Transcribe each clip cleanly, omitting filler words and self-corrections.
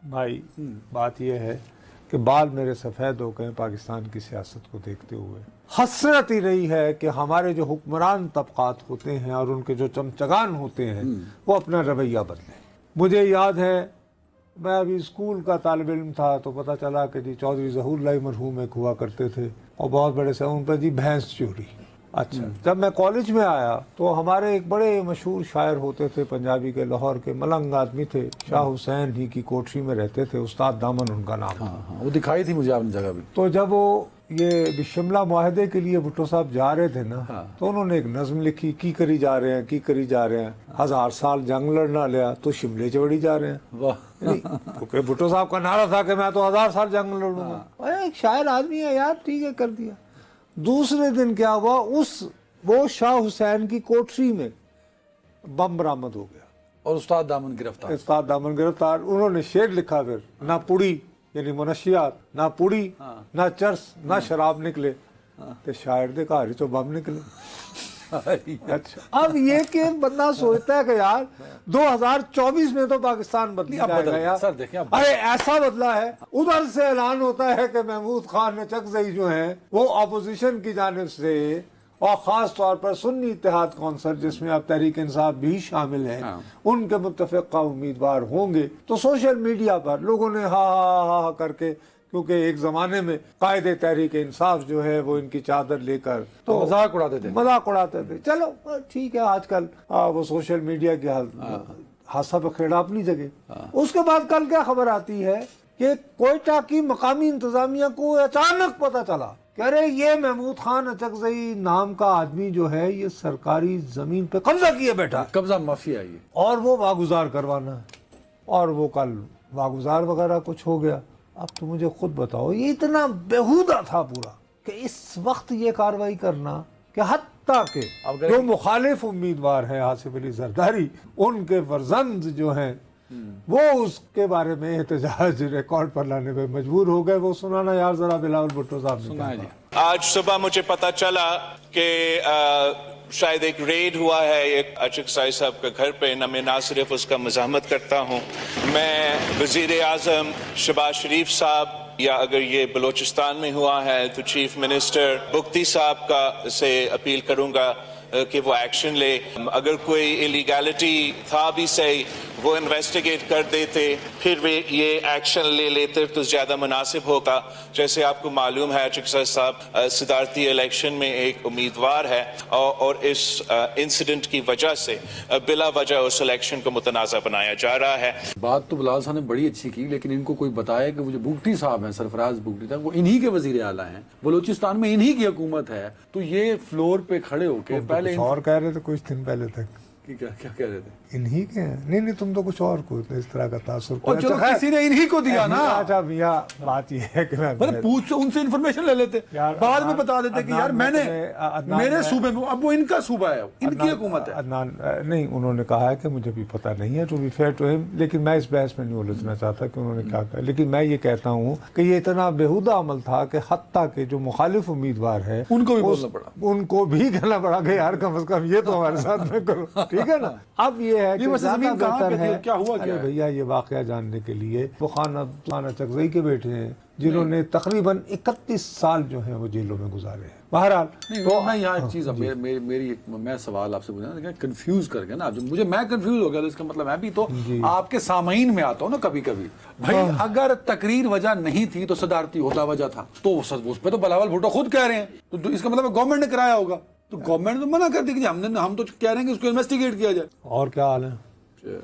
بھائی بات یہ ہے کہ بال میرے سفید ہو گئے پاکستان کی سیاست کو دیکھتے ہوئے. حسرت ہی رہی ہے کہ ہمارے جو حکمران طبقات ہوتے ہیں اور ان کے جو چمچگان ہوتے ہیں وہ اپنا رویہ بدلیں. مجھے یاد ہے میں ابھی اسکول کا طالب علم تھا تو پتہ چلا کہ جی چودھری ظہور اللہ مرحوم ایک ہوا کرتے تھے اور بہت بڑے سے ان پہ جی بھینس چوری. اچھا جب میں کالج میں آیا تو ہمارے ایک بڑے مشہور شاعر ہوتے تھے پنجابی کے، لاہور کے، ملنگ آدمی تھے، شاہ حسین ہی کی کوٹری میں رہتے تھے، استاد دامن ان کا نام تھا. وہ دکھائی تھی مجھے آپ نے جگہ بھی. تو جب وہ یہ شملہ معاہدے کے لیے بھٹو صاحب جا رہے تھے نا تو انہوں نے ایک نظم لکھی، کی کری جا رہے ہیں، کی کری جا رہے ہیں، 1000 سال جنگ لڑنا لیا تو شملے چوڑی جا رہے ہیں. کیونکہ بھٹو صاحب کا نعرہ تھا کہ میں تو 1000 سال جنگ لڑوں گا. ایک شاعر آدمی ہے یار، ٹھیک ہے کر دیا. دوسرے دن کیا ہوا، وہ شاہ حسین کی کوٹری میں بم برآمد ہو گیا اور استاد دامن گرفتار. استاد دامن گرفتار. انہوں نے شعر لکھا پھر، نہ پڑی یعنی منشیات، نہ پوڑی نہ چرس نہ شراب نکلے تو شاعر دے گھر چوں بم نکلے. اچھا اب یہ کہ بندہ سوچتا ہے کہ یار 2024 میں تو پاکستان بدل جائے گا یار. ارے ایسا بدلا ہے، ادھر سے اعلان ہوتا ہے کہ محمود خان چکزئی جو ہیں وہ اپوزیشن کی جانب سے اور خاص طور پر سنی اتحاد کونسل جس میں اب تحریک انصاف بھی شامل ہے ان کے متفقہ امیدوار ہوں گے. تو سوشل میڈیا پر لوگوں نے ہا ہا ہا کر کے، کیونکہ ایک زمانے میں قائد تحریک انصاف جو ہے وہ ان کی چادر لے کر تو مذاق اڑاتے تھے. چلو ٹھیک ہے، آج کل وہ سوشل میڈیا کی حادثہ بکھیڑا اپنی جگہ. اس کے بعد کل کیا خبر آتی ہے کہ کوئٹہ کی مقامی انتظامیہ کو اچانک پتہ چلا کہ ارے یہ محمود خان اچکزئی نام کا آدمی جو ہے یہ سرکاری زمین پہ قبضہ کیے بیٹھا، قبضہ مافیا ہے اور وہ واگزار کروانا ہے. اور وہ کل واگزار وغیرہ کچھ ہو گیا. اب تو مجھے خود بتاؤ، یہ اتنا بیہودہ تھا پورا کہ اس وقت یہ کاروائی کرنا کہ حتیٰ کہ جو مخالف امیدوار ہیں آصف علی زرداری ان کے فرزند جو ہیں وہ اس کے بارے میں احتجاج ریکارڈ پر لانے پہ مجبور ہو گئے. وہ سنانا یار ذرا بلاول بھٹو صاحب نے. آج صبح مجھے پتا چلا کہ شاید ایک ریڈ ہوا ہے ایک اچکزئی صاحب کے گھر پہ. نہ صرف اس کا مزاحمت کرتا ہوں، میں وزیر اعظم شہباز شریف صاحب یا اگر یہ بلوچستان میں ہوا ہے تو چیف منسٹر بگٹی صاحب کا سے اپیل کروں گا کہ وہ ایکشن لے. اگر کوئی ایلیگیلٹی تھا بھی صحیح وہ انویسٹیگیٹ کر دیتے، پھر وہ یہ ایکشن لے لیتے تو زیادہ مناسب ہوگا. جیسے آپ کو معلوم ہے اچکزئی صاحب صدارتی الیکشن میں ایک امیدوار ہے اور اس انسیڈنٹ کی وجہ سے بلا وجہ اس الیکشن کو متنازع بنایا جا رہا ہے. بات تو بلال صاحب نے بڑی اچھی کی، لیکن ان کو کوئی بتایا کہ وہ جو بگٹی صاحب ہیں، سرفراز بگٹی صاحب، وہ انہی کے وزیر اعلیٰ ہیں، بلوچستان میں انہی کی حکومت ہے. تو یہ فلور پہ کھڑے ہو کے پہلے اور کہہ رہے تھے کچھ دن پہلے تک کیا کہہ رہے تھے انہی کے ہیں. نہیں تم تو کچھ اور کو اس طرح کا تاثر. اور چلو کسی نے انہی کو دیا نا. اچھا میاں بات یہ ہے کہ میں پوچھ ان سے انفارمیشن لے لیتے، بعد میں بتا دیتے کہ یار میں نے میرے صوبے میں، اب وہ ان کا صوبہ ہے، ان کی حکومت ہے. نہیں انہوں نے کہا ہے کہ مجھے بھی پتہ نہیں ہے، ٹو بی فیئر ٹو ہم، لیکن میں اس بحث میں نہیں الجھنا چاہتا کہ انہوں نے کیا کہا. لیکن میں یہ کہتا ہوں کہ یہ اتنا بیہودہ عمل تھا کہ حتیٰ کہ جو مخالف امیدوار ہے ان کو بھی بولنا پڑا، ان کو بھی کہنا پڑا کہ یار کم از کم یہ تو ہمارے ساتھ میں کرو. ٹھیک ہے نا. اب یہ ہے کہ زمین بہتر ہے. کیا ہوا کیا بھیا یہ واقعہ جاننے کے لیے وہ خان اچکزئی کے بیٹے ہیں جنہوں نے تقریباً 31 سال جو ہیں وہ جیلوں میں گزارے ہیں. بہرحال تو میں یہاں ایک چیز میں سوال آپ سے پوچھنا کنفیوز کر کے نا، مجھے میں کنفیوز ہو گیا تو اس کا مطلب میں بھی تو آپ کے سامعین میں آتا ہوں نا کبھی کبھی. بھائی اگر تقریر وجہ نہیں تھی تو صدارتی عہدہ وجہ تھا، تو اس پہ تو بلاول بھٹو خود کہہ رہے ہیں، تو اس کا مطلب گورنمنٹ نے کرایا ہوگا. تو گورنمنٹ تو منع کر دی کہ ہم تو کہہ رہے ہیں کہ اس کو انویسٹیگیٹ کیا جائے. اور کیا حال ہے؟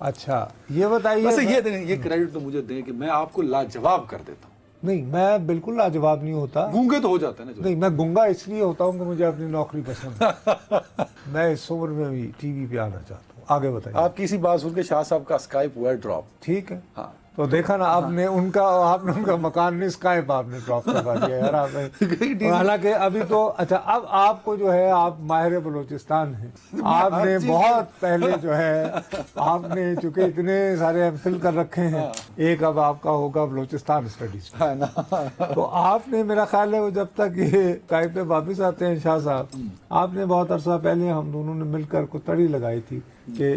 اچھا یہ بتائیے، ویسے یہ کریڈٹ تو مجھے دیں کہ میں آپ کو لاجواب کر دیتا ہوں. نہیں میں بالکل لاجواب نہیں ہوتا. گونگے تو ہو جاتے ہیں نا. نہیں میں گونگا اس لیے ہوتا ہوں کہ مجھے اپنی نوکری پسند ہے. میں اس عمر میں بھی ٹی وی پہ آنا چاہتا ہوں. آگے بتائیے. آپ کسی بات سن کے شاہ صاحب کا اسکائپ ہوا ہے ڈراپ. ٹھیک ہے. ہاں تو دیکھا نا آپ نے ان کا مکان نہیں اسکائپ آپ نے ڈراپ کروا دیا یار آپ نے. حالانکہ ابھی تو اچھا اب آپ کو جو ہے آپ ماہر بلوچستان ہیں، آپ نے بہت پہلے جو ہے آپ نے چونکہ اتنے سارے ایم فل کر رکھے ہیں، ایک اب آپ کا ہوگا بلوچستان اسٹڈیز، تو آپ نے میرا خیال ہے وہ جب تک یہ اسکائپ پہ واپس آتے ہیں شاہ صاحب، آپ نے بہت عرصہ پہلے ہم دونوں نے مل کر کو تڑی لگائی تھی کہ